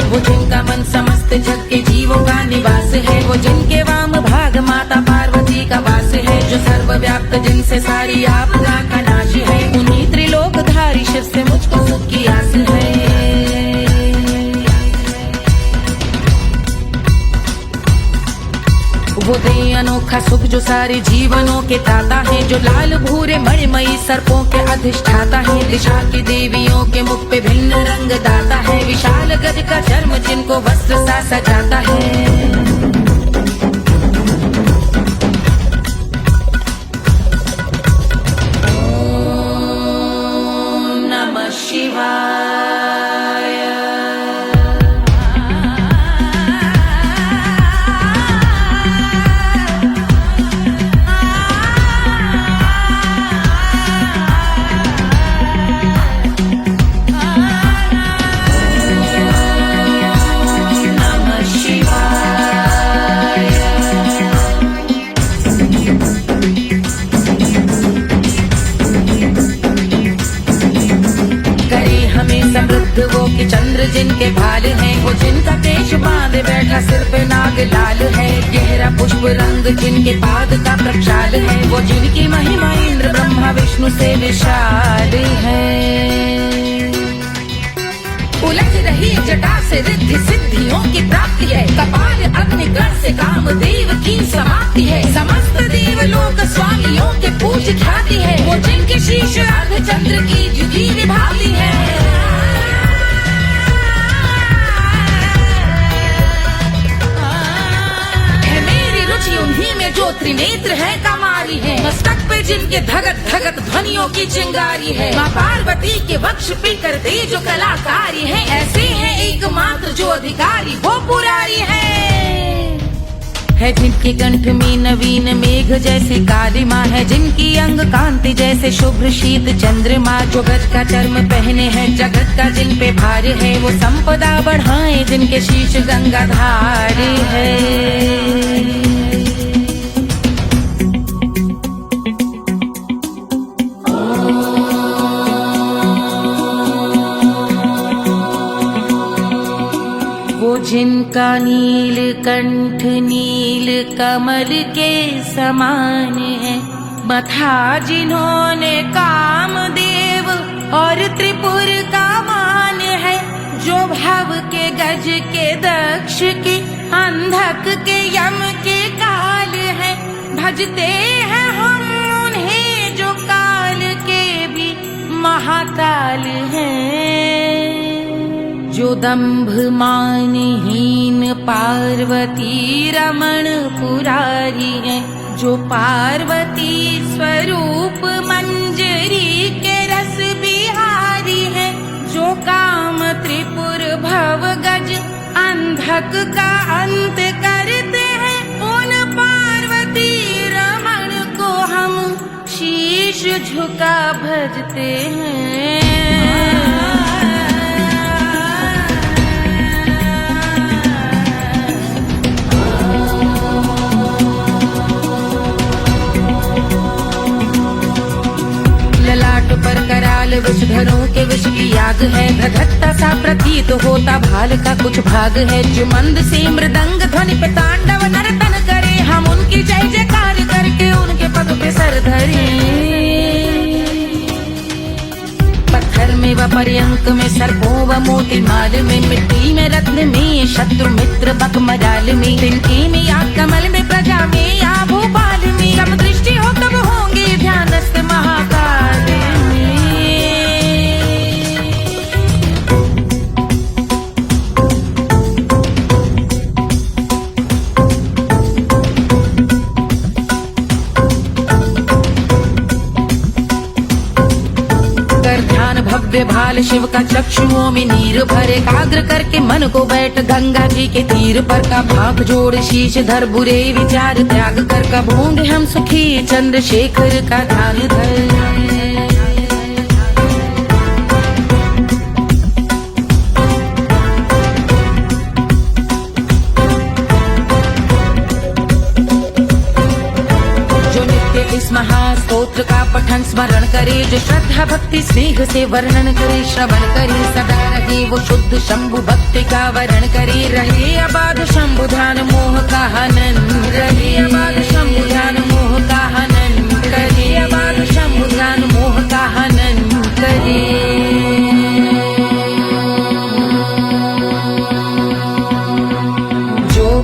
वो जिनका मन समस्त जग के जीवों का निवास है, वो जिनके वाम भाग माता पार्वती का वास है। जो सर्वव्याप्त जिनसे सारी आपदा का नाश है, उन्हीं त्रिलोकधारी शिव से मुझको सुख की आस है। वो दे अनोखा सुख जो सारे जीवनों के दाता है, जो लाल भूरे मणिमयी सर्पों के अधिष्ठाता है। दिशा की देवियों के मुख पे भिन्न रंग दाता है, विशाल गज का चर्म जिनको वस्त्र सा सजाता है। वो के चंद्र जिनके भाल हैं, वो जिनका केश बांधे बैठा सिर पे नाग लाल है। गहरा पुष्प रंग जिनके पाद का प्रक्षाल है, वो जिनकी महिमा इंद्र ब्रह्मा विष्णु से विशाल है। उलझ रही जटा से रिद्धि सिद्धियों की प्राप्ति है, कपाल अग्निगण से कामदेव की समाप्ति है। समस्त देवलोक स्वामियों के पूज ख्याति है, वो जिनके शीश अर्ध चंद्र की जुदी विभाती है। उन्हीं में जो त्रिनेत्र है कमारी है, मस्तक पे जिनके धगत धगत ध्वनियों की चिंगारी है। माँ पार्वती के वक्ष पे करते जो कलाकारी है, ऐसे हैं एकमात्र जो अधिकारी वो पुरारी है। जिनके कंठ में नवीन मेघ जैसे काली माँ है, जिनकी अंग कांति जैसे शुभ्र शीत चंद्रमा। जो गज का चर्म पहने हैं जगत का जिन पे भार है, वो संपदा बढ़ाए जिनके शीश गंगाधार है। जिनका नील कंठ नील कमल के समान है, मथा जिन्होंने कामदेव और त्रिपुर का मान है। जो भव के गज के दक्ष के अंधक के यम के काल है, भजते हैं हम जो दंभ मानहीन पार्वती रमण पुरारी है, जो पार्वती स्वरूप मंजरी के रस बिहारी है, जो काम त्रिपुर भव गज अंधक का अंत करते हैं, उन पार्वती रमण को हम शीश झुका भजते हैं। ललाट पर कराल विषधरों के विष की याग है, धधकता सा प्रतीत होता भाल का कुछ भाग है, जो मंद से मृदंग ध्वनि पे तांडव नर्तन करे, हम उनकी जय जयकार करके उनके पद पे सर धरे। पत्थर में व पर्यंक में सर्पों व मोती माल में, मिट्टी में रत्न में शत्रु मित्र बक मजाल में, तिनके में या कमल में प्रजा में या भोपाल में, सब दृष्टि हो तब होंगे ध्यानस्थ महाकाल में। ध्यान भव्य भाल शिव का चक्षुओं में नीर भरे, एकाग्र करके मन को बैठ गंगा जी के तीर पर, का भाग जोड़ शीश धर बुरे विचार त्याग कर, कब होंगे हम सुखी चंद्रशेखर का ध्यान धर। इस महास्तोत्र का पठन स्मरण करे, जो श्रद्धा भक्ति स्नेह से वर्णन करे, श्रवण करे सदा रहे वो शुद्ध शंभु भक्ति का वरण करे, रहे अबाध शंभु ध्यान मोह का हनन, रहे अबाध शंभु ध्यान मोह का हनन करे, अबाध शंभु ध्यान मोह का हनन करे।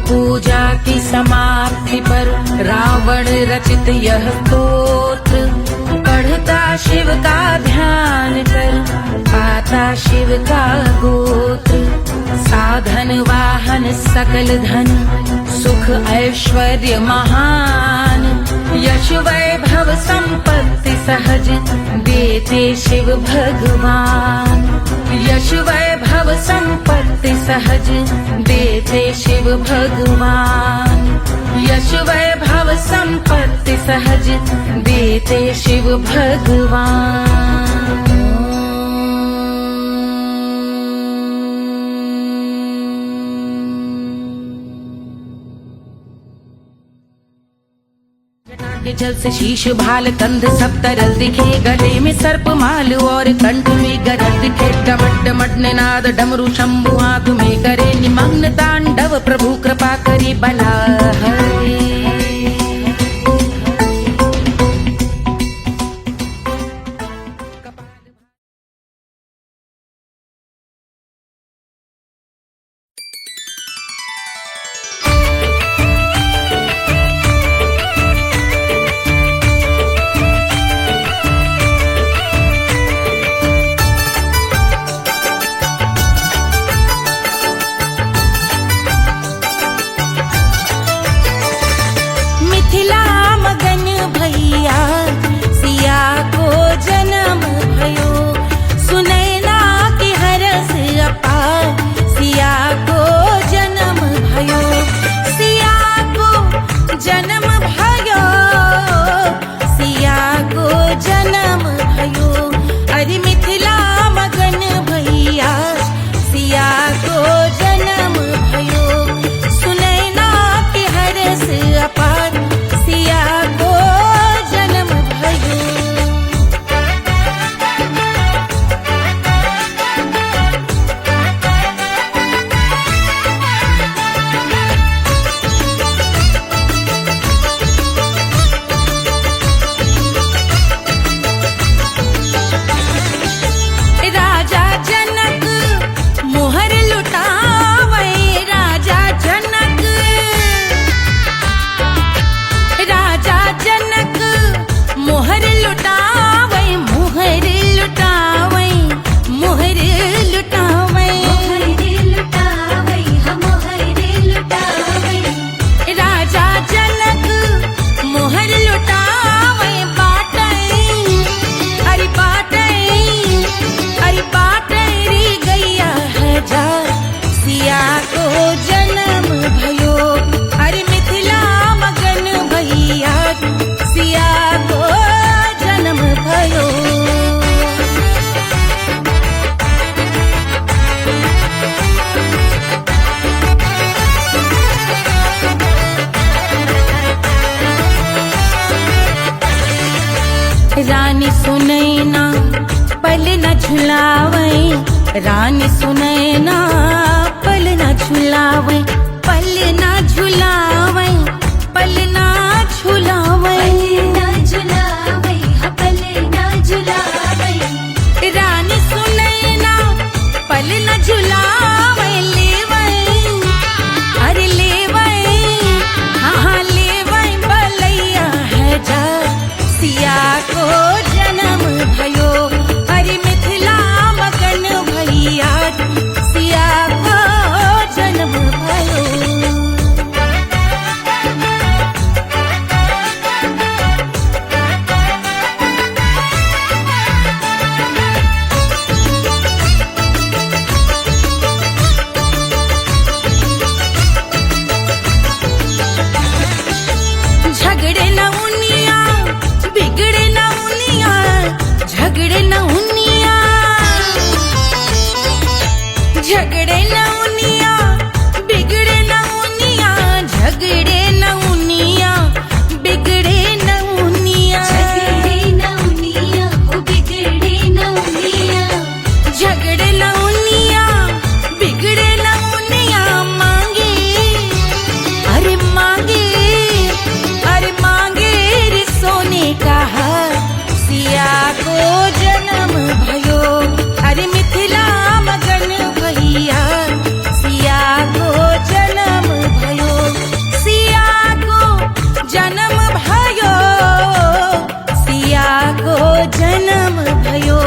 पूजा की समाप्ति पर रावण रचित यह स्तोत्र, पढ़ता शिव का ध्यान कर पाता शिव का गोत्र, साधन वाहन सकल धन सुख ऐश्वर्य महान, यश वैभव संपत्ति सहज देते शिव भगवान, यश वैभव संपत्ति सहज देते शिव भगवान, यश वैभव संपत्ति सहज देते शिव भगवान। के जल से शीश भाल कंध सब तरल दिखे, गले में सर्प माल और कंठ में गरज दिखे, डमट डमट निनाद डमरू शंभु हाथ में करे, निमग्न तांडव प्रभु कृपा करे बला हरे। मोहर लुटावै रानी सुनैना पल न झुलावे, रानी सुनैना पल न झुलावे, पल न झुलावे, पल न झुलावे, पल न झुलावे रानी सुनैना पल न झुलावे, लेवे अरे लेवे हाँ लेवे बलैया है जा सिया को जन्म भयो, अरे मिथिला मगन भैया सिया को जन्म भयो। झगड़े न उनिया बिगड़े न उनिया, झगड़े न उनिया, झगड़े न उनिया बिगड़े न उनिया, झगड़े न उनिया बिगड़े न उनिया, झगड़े न उनिया बिगड़े न उनिया, मांगे अरे मांगे, अरे मांगे रे सोने का हार सिया को जन्म भयो, अरे मिथिला मगन भैया सिया को जन्म भयो, सिया को जन्म भयो, सिया को जन्म भयो।